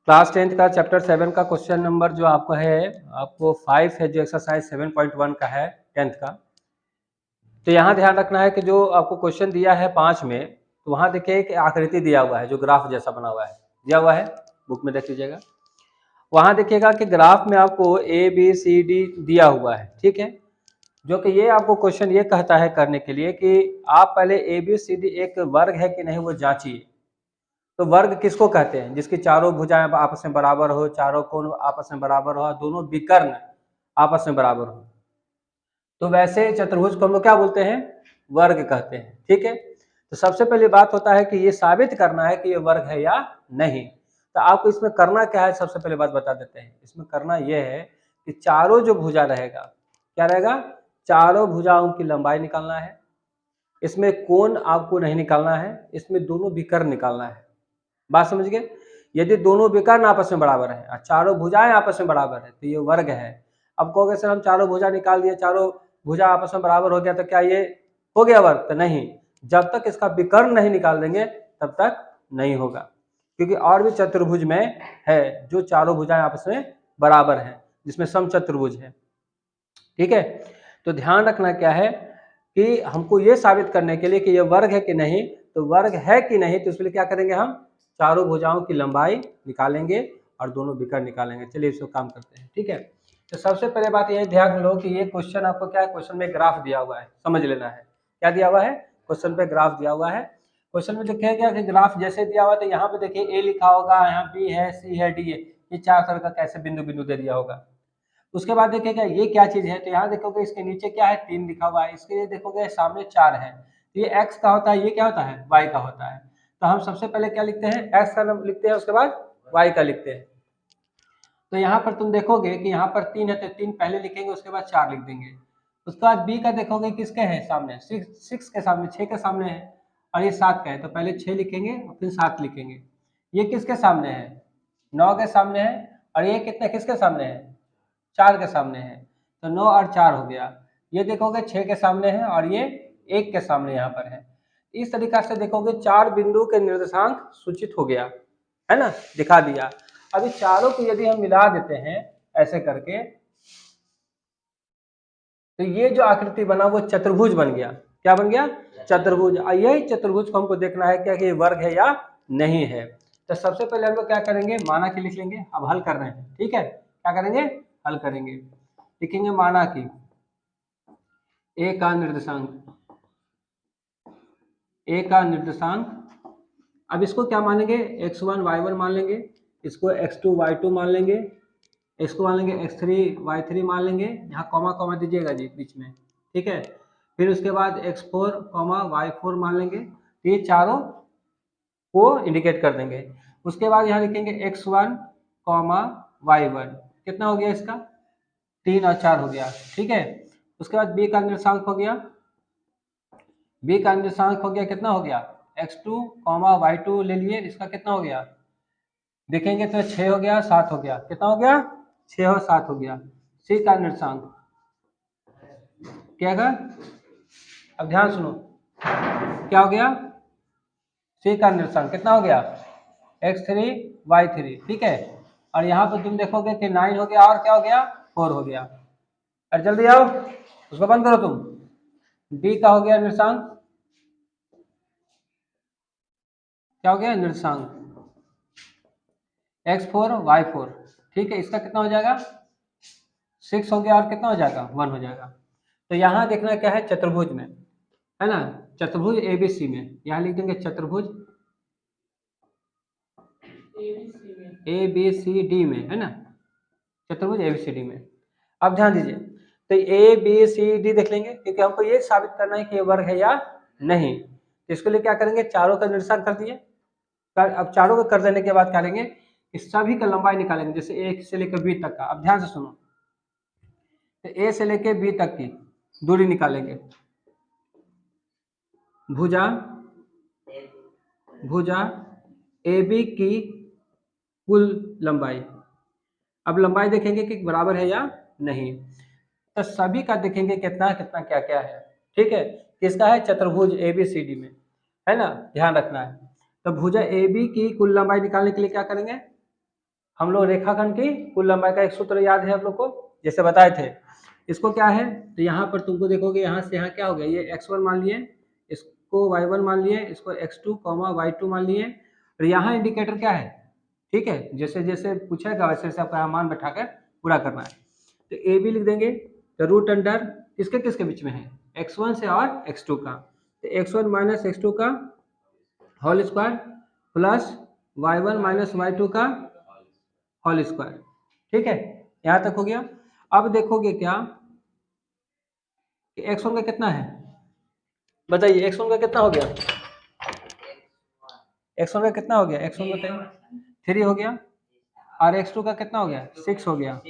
Class 10th का chapter 7 का question number जो आपको है, आपको 5 है, जो एक्सरसाइज 7.1 का है 10th का। तो यहाँ ध्यान रखना है कि जो आपको क्वेश्चन दिया है 5 में, तो वहाँ देखिए एक आकृति दिया हुआ है जो ग्राफ जैसा बना हुआ है, दिया हुआ है, बुक में देख लीजिएगा। वहाँ देखिएगा कि ग्राफ में आपको ए बी सी डी दिया हुआ है, ठीक है, जो कि ये आपको क्वेश्चन ये कहता है करने के लिए कि आप पहले ए बी सी डी एक वर्ग है कि नहीं वो जांचिए। तो वर्ग किसको कहते हैं? जिसकी चारों भुजाएं आपस में बराबर हो, चारों कोण आपस में बराबर हो, दोनों विकर्ण आपस में बराबर हो। तो वैसे चतुर्भुज को हम लोग क्या बोलते हैं? वर्ग कहते हैं, ठीक है। तो सबसे पहली बात होता है कि ये साबित करना है कि ये वर्ग है या नहीं। तो आपको इसमें करना क्या है, सबसे पहले बात बता देते हैं। इसमें करना यह है कि चारों जो भुजा रहेगा, क्या रहेगा? चारों भुजाओं की लंबाई निकालना है। इसमें कोण आपको नहीं निकालना है, इसमें दोनों विकर्ण निकालना है। बात समझ गए? यदि दोनों विकर्ण आपस में बराबर है और चारों भुजाएं आपस में बराबर है तो ये वर्ग है। अब कहोगे सर हम चारों भुजा निकाल दिए, चारों भुजा आपस में बराबर हो गया, तो क्या ये हो गया वर्ग? तो नहीं, जब तक इसका विकर्ण नहीं निकाल देंगे तब तक नहीं होगा, क्योंकि और भी चतुर्भुज में है जो चारों भुजाएं आपस में बराबर है, जिसमें समचतुर्भुज है, ठीक है। तो ध्यान रखना क्या है कि हमको ये साबित करने के लिए कि ये वर्ग है कि नहीं, तो वर्ग है कि नहीं, तो इसके लिए क्या करेंगे? हम चारों भुजाओं की लंबाई निकालेंगे और दोनों विकर्ण निकालेंगे। चलिए इसको काम करते हैं, ठीक है। तो सबसे पहले बात यह ध्यान लो कि ये क्वेश्चन आपको क्या है, क्वेश्चन में ग्राफ दिया हुआ है, समझ लेना है। क्या दिया हुआ है? क्वेश्चन पे ग्राफ दिया हुआ है। क्वेश्चन में देखिए क्या कि ग्राफ जैसे दिया हुआ है, तो यहाँ पे देखिए ए लिखा होगा, यहाँ बी है, सी है, डी है, ये चार तरह का कैसे बिंदु बिंदु दे दिया होगा। उसके बाद देखिएगा ये क्या चीज है, तो यहाँ देखोगे इसके नीचे क्या है, 3 लिखा हुआ है, इसके लिए देखोगे सामने 4 है। तो ये x का होता है, ये क्या होता है? y का होता है। तो हम सबसे पहले क्या लिखते हैं? x का नाम लिखते हैं, उसके बाद y का लिखते हैं। तो यहाँ पर तुम देखोगे कि यहाँ पर 3 है, तो 3 पहले लिखेंगे, उसके बाद 4 लिख देंगे। उसके बाद b का देखोगे किसके है सामने? 6 के सामने, 6 के सामने है, और ये 7 का है, तो पहले 6 लिखेंगे और फिर 7 लिखेंगे। ये किसके सामने है? 9 के सामने है, और ये कितने किसके सामने है? 4 के सामने है, तो 9 और 4 हो गया। ये देखोगे 6 के सामने है, और ये 1 के सामने यहाँ पर है। इस तरीका से देखोगे 4 बिंदु के निर्देशांक सूचित हो गया है ना, दिखा दिया। अभी चारों को यदि हम मिला देते हैं ऐसे करके, तो ये जो आकृति बना वो चतुर्भुज बन गया। क्या बन गया? चतुर्भुज। यही चतुर्भुज को हमको देखना है क्या कि ये वर्ग है या नहीं है। तो सबसे पहले हम लोग क्या करेंगे? माना की लिख लेंगे। अब हल कर रहे हैं, ठीक है। क्या करेंगे? हल करेंगे। लिखेंगे माना की ए का निर्देशांक, ए का निर्देशांक। अब इसको क्या मानेंगे? x1 y1 मान लेंगे, इसको x2 y2 मान लेंगे, इसको मान लेंगे x3 y3 मान लेंगे। यहाँ कॉमा कॉमा दीजिएगा जी बीच में, ठीक है। फिर उसके बाद x4 y4 मान लेंगे। तो ये चारों को इंडिकेट कर देंगे। उसके बाद यहाँ लिखेंगे x1 y1। कितना हो गया इसका? 3 और 4 हो गया, ठीक है। उसके बाद b का निर्देशांक हो गया, b का निर्देशांक हो गया, कितना हो गया? x2 y2 ले लिए, इसका कितना हो गया? देखेंगे तो 6 हो गया, 7 हो गया। कितना हो गया? 6 और 7 हो गया। c का निर्देशांक क्या है? अब ध्यान सुनो, क्या हो गया? c का निर्देशांक कितना हो गया? x3 y3, ठीक है। और यहाँ पर तुम देखोगे कि 9 हो गया, और क्या हो गया? 4 हो गया। अरे जल्दी आओ, उसको बंद करो तुम। d का हो गया निर्देशांक, क्या हो गया निर्देशांक? x4 y4, ठीक है। इसका कितना हो जाएगा? 6 हो गया, और कितना हो जाएगा? 1 हो जाएगा। तो यहाँ देखना क्या है? चतुर्भुज में है ना, चतुर्भुज एबीसी में, यहाँ लिख देंगे चतुर्भुज ABCD में, है ना, चतुर्भुज ABCD में। अब ध्यान दीजिए, तो ABCD देख लेंगे, क्योंकि हमको ये साबित करना है कि ये वर्ग है या नहीं। तो इसके लिए क्या करेंगे? चारों का निर्देशांक कर दिए। अब चारों को कर देने के बाद क्या करेंगे? इस सभी का लंबाई निकालेंगे, जैसे ए से लेकर बी तक का। अब ध्यान से सुनो, तो ए से लेकर बी तक की दूरी निकालेंगे। भुजा भुजा AB की कुल लंबाई। अब लंबाई देखेंगे कि बराबर है या नहीं। तो सभी का देखेंगे कितना कितना क्या क्या है, ठीक है। किसका है? चतुर्भुज ABCD में, है ना, ध्यान रखना है। तो भुजा AB की कुल लंबाई निकालने के लिए क्या करेंगे? हम लोग रेखाखंड की कुल लंबाई का एक सूत्र याद है आप लोग को, जैसे बताए थे। इसको क्या है, तो यहाँ पर तुमको देखोगे यहाँ से यहाँ क्या हो गया, ये x1 मान लिए, इसको y1 मान लिए, इसको x2, y2 मान लिए, और यहाँ इंडिकेटर क्या है, ठीक है, जैसे जैसे पूछेगा वैसे वैसे आपका मान बैठाकर पूरा करना है। तो ए बी लिख देंगे, तो रूट अंडर किसके किसके बीच में है, x1 से और x2 का, तो x1 माइनस x2 का whole square plus y1 minus y2 का होल स्क्वायर, ठीक है, यहाँ तक हो गया। अब देखोगे क्या कि x1 का कितना है, बताइए x1 का कितना हो गया, x1 का कितना हो गया, x1 बताइए 3 हो गया, और x2 का कितना हो गया 6 हो गया,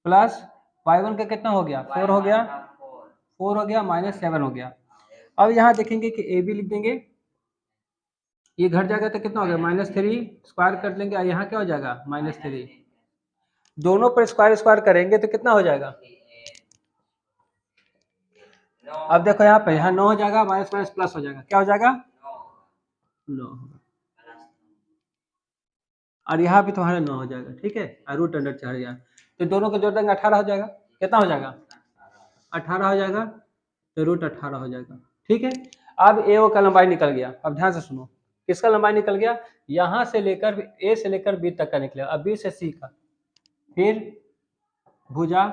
प्लस y1 का कितना हो गया 4 हो गया, 4 हो गया माइनस 7 हो गया। अब यहाँ देखेंगे कि ए बी लिख देंगे, ये घट जाएगा तो कितना हो गया -3, स्क्वायर कर लेंगे और यहाँ क्या हो जाएगा -3, दोनों पर स्क्वायर स्क्वायर करेंगे तो कितना हो जाएगा, अब देखो यहाँ पे यहाँ 9 हो जाएगा, माइनस माइनस प्लस हो जाएगा, क्या हो जाएगा 9, और यहाँ भी तुम्हारा 9 हो जाएगा, ठीक है, और रूट अंडर 4000, तो दोनों को जोड़ देंगे 18 हो जाएगा, कितना हो जाएगा 18 हो जाएगा, तो रूट 18 हो जाएगा, ठीक है। अब ए ओ का लंबाई निकल गया, अब ध्यान से सुनो, किसका लंबाई निकल गया, यहाँ से लेकर ए से लेकर बी तक का निकलेगा, अब बी से सी का, फिर भुजा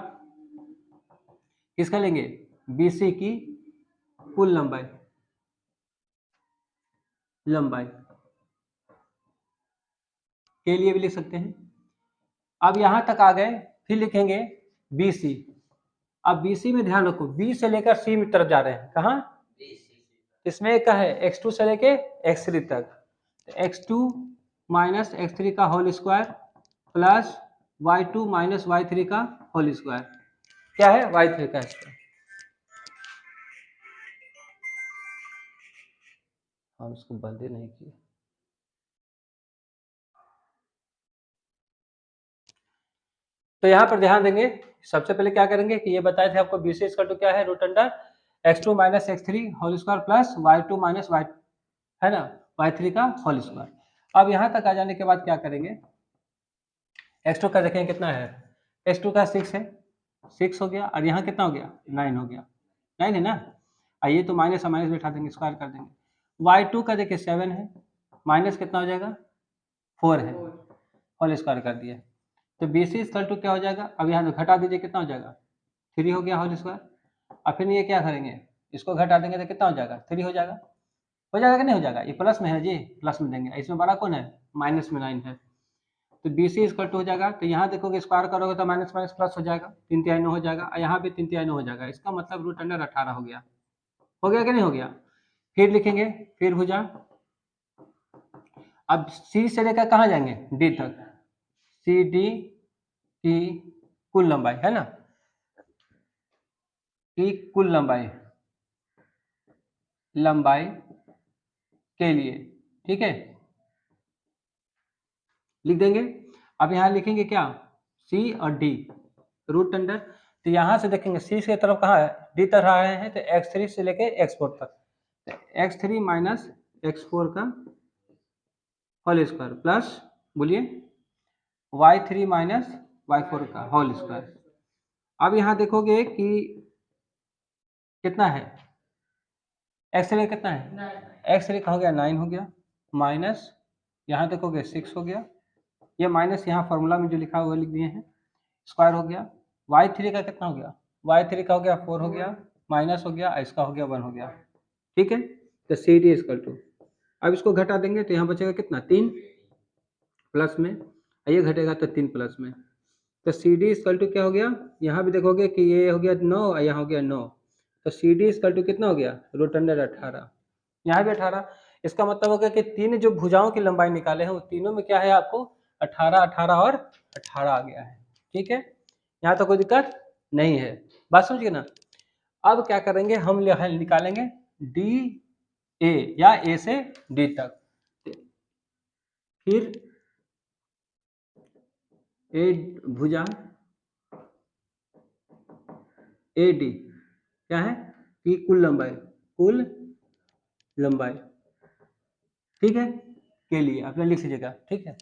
किसका लेंगे, बी सी की कुल लंबाई के लिए भी लिख सकते हैं। अब यहां तक आ गए, फिर लिखेंगे बी सी, अब बी सी में ध्यान रखो, बी से लेकर सी में तरफ जा रहे हैं, कहाँ, इसमें क्या है x2 से लेके x3 तक, x2 माइनस x3 का whole square plus y2 minus y3 का होल स्क्वायर, क्या है y3 का स्क्वायर, हम इसको बंद ही नहीं किए। तो यहाँ पर ध्यान देंगे, सबसे पहले क्या करेंगे कि ये बताए थे आपको, बी सी इसका क्या है root under x2 minus x3 whole square plus y2 minus y, है ना, y3 का होल स्क्वायर। अब यहाँ तक आ जाने के बाद क्या करेंगे, x2 का देखें कितना है, x2 का 6 है, 6 हो गया, और यहाँ कितना हो गया 9 हो गया, 9 है ना, आइए तो माइनस माइनस बैठा देंगे, स्क्वायर कर देंगे, y2 का देखिए 7 है, माइनस कितना हो जाएगा 4 है, होल स्क्वायर कर दिया, तो बी सी इक्वल टू क्या हो जाएगा, अब यहाँ घटा दीजिए, कितना हो जाएगा 3 हो गया होल स्क्वायर, और फिर ये क्या करेंगे, इसको घटा देंगे तो कितना हो जाएगा 3 हो जाएगा, कि नहीं हो जाएगा, ये प्लस में है जी, प्लस में देंगे, इसमें बड़ा कौन है माइनस में 9 है, तो बी सी इक्वल टू हो जाएगा, तो यहाँ देखोगे स्क्वायर करोगे तो माइनस माइनस प्लस हो जाएगा, 3 9 हो जाएगा, और यहाँ भी 3 9 हो जाएगा, इसका मतलब रूट अंडर 18 हो गया, कि नहीं हो गया। फिर लिखेंगे, फिर भुजा, अब सी से लेकर कहाँ जाएंगे डी तक, सी डी की कुल लंबाई, है ना, की कुल लंबाई के लिए, ठीक है, लिख देंगे। अब यहाँ लिखेंगे क्या, सी और डी रूट अंडर, तो यहाँ से देखेंगे सी की तरफ कहाँ है, डी तरफ आ रहे हैं, तो x3 से लेके x4 तक, तो x3 माइनस x4 का होल स्क्वायर प्लस बोलिए y3 माइनस y4 का होल स्क्वायर। अब यहाँ देखोगे कि कितना है, x3 कितना है, x3 का हो गया 9 हो गया, माइनस यहाँ देखोगे 6 हो गया, ये माइनस यहाँ फॉर्मूला में जो लिखा हुआ लिख दिए हैं, स्क्वायर हो गया, y3 का कितना हो गया, y3 का हो गया 4 हो गया, माइनस हो गया, इसका हो गया 1 हो गया, ठीक है, तो सी डी इक्वल टू, अब इसको घटा देंगे तो यहाँ बचेगा कितना 3 प्लस में, ये घटेगा तो 3 प्लस में, तो सी डी इक्वल टू क्या हो गया, यहाँ भी देखोगे कि ये हो गया 9 और यहाँ हो गया 9, तो सी डी इक्वल टू कितना हो गया रूट अंडर 18, यहाँ भी 18, इसका मतलब हो गया कि 3 जो भुजाओं की लंबाई निकाले हैं वो तीनों में क्या है आपको 18 18 और 18 आ गया है, ठीक है, यहाँ तो कोई दिक्कत नहीं है, बात समझिए ना। अब क्या करेंगे हम निकालेंगे डी ए या ए से डी तक, फिर ए भुजा ए डी क्या है कि कुल लंबाई, ठीक है, के लिए आप लिख लीजिएगा, ठीक है।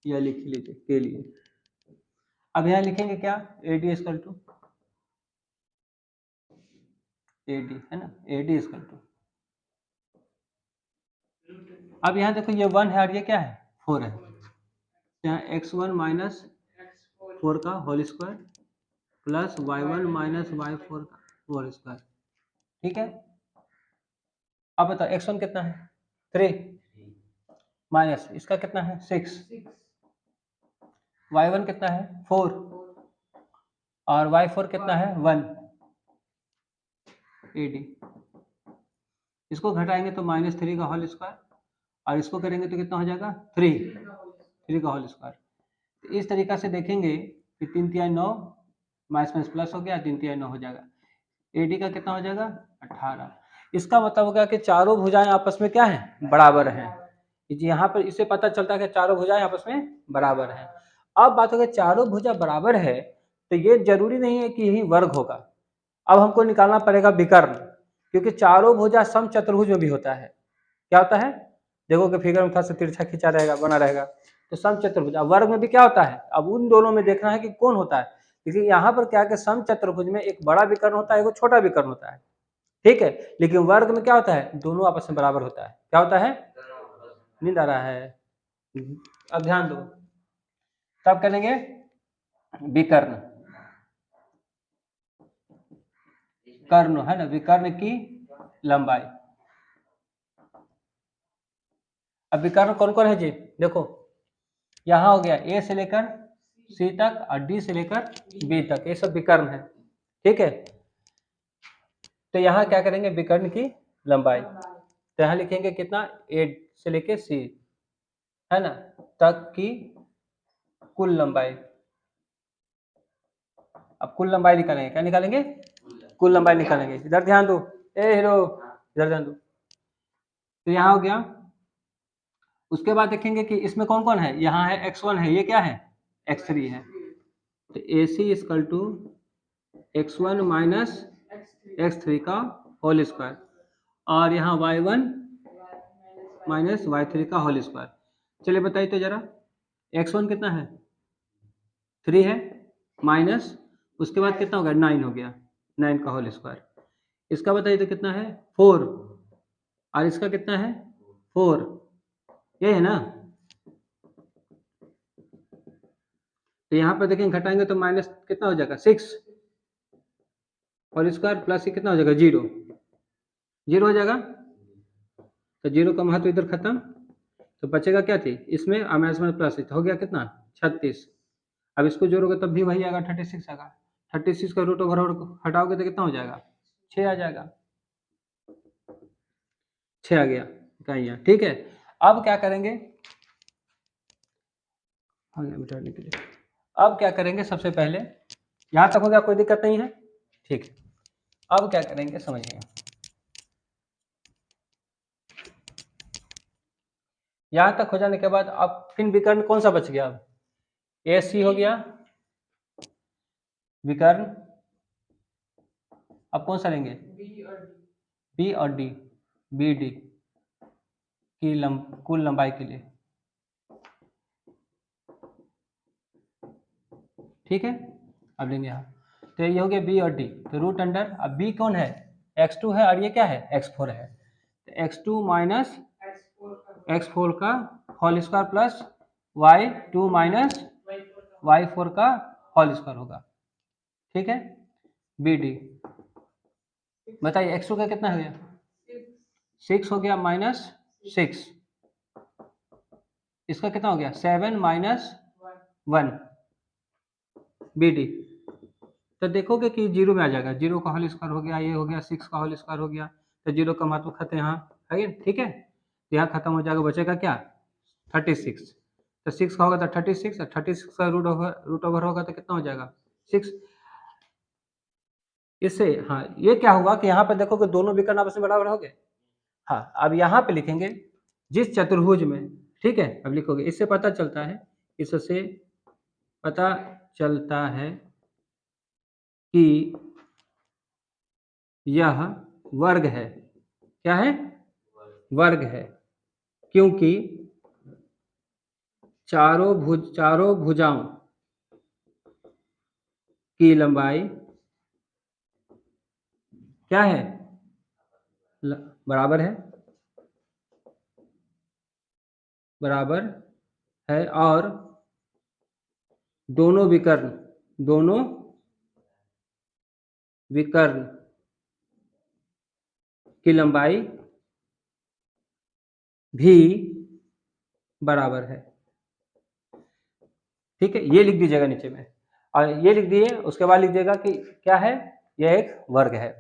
यह लिख लीजिए के लिए। अब यहाँ लिखेंगे क्या, AD इक्वल टू AD है ना, AD इक्वल टू, अब यहाँ देखो ये 1 है और ये क्या है 4 है, यहाँ x1 माइनस 4 का whole square plus y1 minus y4 का होल स्क्वायर, ठीक है। अब बताओ x1 कितना है 3 माइनस इसका कितना है 6, y1 कितना है 4 और y4 कितना है 1, AD इसको घटाएंगे तो -3 का होल स्क्वायर और इसको करेंगे तो कितना हो जाएगा 3 का होल स्क्वायर। तो इस तरीका से देखेंगे कि 3 3 9 माइनस प्लस हो गया, 3 3 9 हो जाएगा, AD का कितना हो जाएगा 18। इसका मतलब होगा कि चारों भुजाएं आपस में क्या है बराबर हैं। यहाँ पर इससे पता चलता है कि चारों भुजाएं आपस में बराबर हैं। अब बात होगी चारों भुजा बराबर है तो ये जरूरी नहीं है कि यही वर्ग होगा, अब हमको निकालना पड़ेगा विकर्ण, क्योंकि चारों भुजा सम चतुर्भुज में भी होता है। क्या होता है देखो कि फिगर में थोड़ा सा तिरछा खींचा रहेगा बना रहेगा, तो सम चतुर्भुज। अब वर्ग में भी क्या होता है, अब उन दोनों में देखना है कि कौन होता है, क्योंकि यहाँ पर क्या है कि सम चतुर्भुज में एक बड़ा विकर्ण होता है एक छोटा विकर्ण होता है, ठीक है। लेकिन वर्ग में क्या होता है दोनों आपस में बराबर होता है। क्या होता है, नींद आ रहा है, अब ध्यान दो, तब करेंगे विकर्ण, कर्ण है ना, विकर्ण की लंबाई। अब विकर्ण कौन कौन है जी, देखो यहाँ हो गया A से लेकर C तक और D से लेकर B तक, ये सब विकर्ण है, ठीक है। तो यहाँ क्या करेंगे विकर्ण की लंबाई, तो यहाँ लिखेंगे कितना A से लेकर C है ना तक की कुल लंबाई। अब कुल लंबाई निकालेंगे, क्या निकालेंगे कुल लंबाई निकालेंगे। इधर ध्यान दो, ए हीरो इधर ध्यान दो, तो यहाँ हो गया। उसके बाद देखेंगे कि इसमें कौन कौन है, यहाँ है x1 है, ये क्या है x3 है, तो AC equal to x1 minus x3 का होल स्क्वायर और यहाँ y1 माइनस y3 का होल स्क्वायर। चलिए बताइए तो जरा, x1 कितना है 3 है माइनस उसके बाद कितना हो गया 9 हो गया, 9 का होल स्क्वायर। इसका बताइए तो कितना है 4 और इसका कितना है 4, ये है ना। तो यहाँ पर देखेंगे घटाएंगे तो माइनस कितना हो जाएगा 6 और स्क्वायर प्लस कितना हो जाएगा 0 हो जाएगा, तो 0 का महत्व इधर खत्म, तो बचेगा क्या थी इसमें माइनस में प्लस हो गया कितना 36। अब इसको जोड़ोगे तब भी वही आएगा 36 आएगा, 36 का रूट ओवर हटाओगे तो कितना हो जाएगा 6 आ जाएगा, 6 आ गया इकाइयाँ, ठीक है। अब क्या करेंगे, मिटाने के लिए अब क्या करेंगे, सबसे पहले यहाँ तक हो गया कोई दिक्कत नहीं है, ठीक है। अब क्या करेंगे समझिए, यहाँ तक हो जाने के बाद अब फिर विकर्ण कौन सा बच गया, अब AC हो गया विकर्ण, अब कौन सा लेंगे B और D, BD की कुल लंबाई के लिए, ठीक है। अब लेंगे यहाँ, तो ये हो गया B और D, तो रूट अंडर, अब B कौन है x2 है और ये क्या है x4 है, तो x2 माइनस x4 का whole square plus y2 minus y4 का होल स्क्वायर होगा, ठीक है। BD बताइए x2 का कितना हो गया 6 हो गया माइनस 6, इसका कितना हो गया 7 माइनस 1 BD, तो देखोगे कि 0 में आ जाएगा, 0 का होल स्क्वायर हो गया, ये हो गया 6 का होल स्क्वायर हो गया, तो 0 का महत्व खत्म यहाँ है, ठीक है। यहाँ खत्म हो जाएगा, बचेगा क्या 36, तो 6 का होगा तो 36 और 36 का रूट ओवर होगा तो कितना हो जाएगा 6। इससे हाँ ये क्या होगा कि यहाँ पर देखो कि दोनों विकर्ण आपस में बराबर हो गए। हाँ अब यहाँ पे लिखेंगे जिस चतुर्भुज में, ठीक है, अब लिखोगे, इससे पता चलता है, इससे पता चलता है कि यह वर्ग है, क्या है वर्ग है, क्योंकि चारों भुजाओं की लंबाई क्या है, बराबर है और दोनों विकर्ण की लंबाई भी बराबर है। ठीक है, ये लिख दीजिएगा नीचे में, और ये लिख दिए, उसके बाद लिख देगा कि क्या है, यह एक वर्ग है।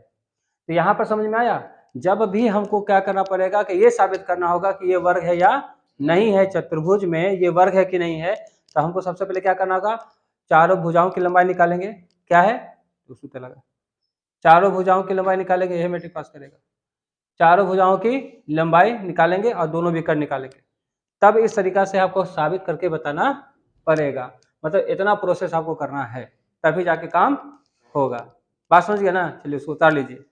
तो यहां पर समझ में आया, जब भी हमको क्या करना पड़ेगा कि ये साबित करना होगा कि ये वर्ग है या नहीं है, चतुर्भुज में ये वर्ग है कि नहीं है, तो हमको सबसे पहले क्या करना होगा, चारों भुजाओं की लंबाई निकालेंगे। क्या है, सूत्र लगा, चारों भुजाओं की लंबाई निकालेंगे, यह मैट्रिक पास करेगा। चारों भुजाओं की लंबाई निकालेंगे और दोनों विकर्ण निकालेंगे, तब इस तरीका से आपको साबित करके बताना पड़ेगा। मतलब इतना प्रोसेस आपको करना है, तभी जाके काम होगा। बात समझ गया ना, चलिए उसको उतार लीजिए।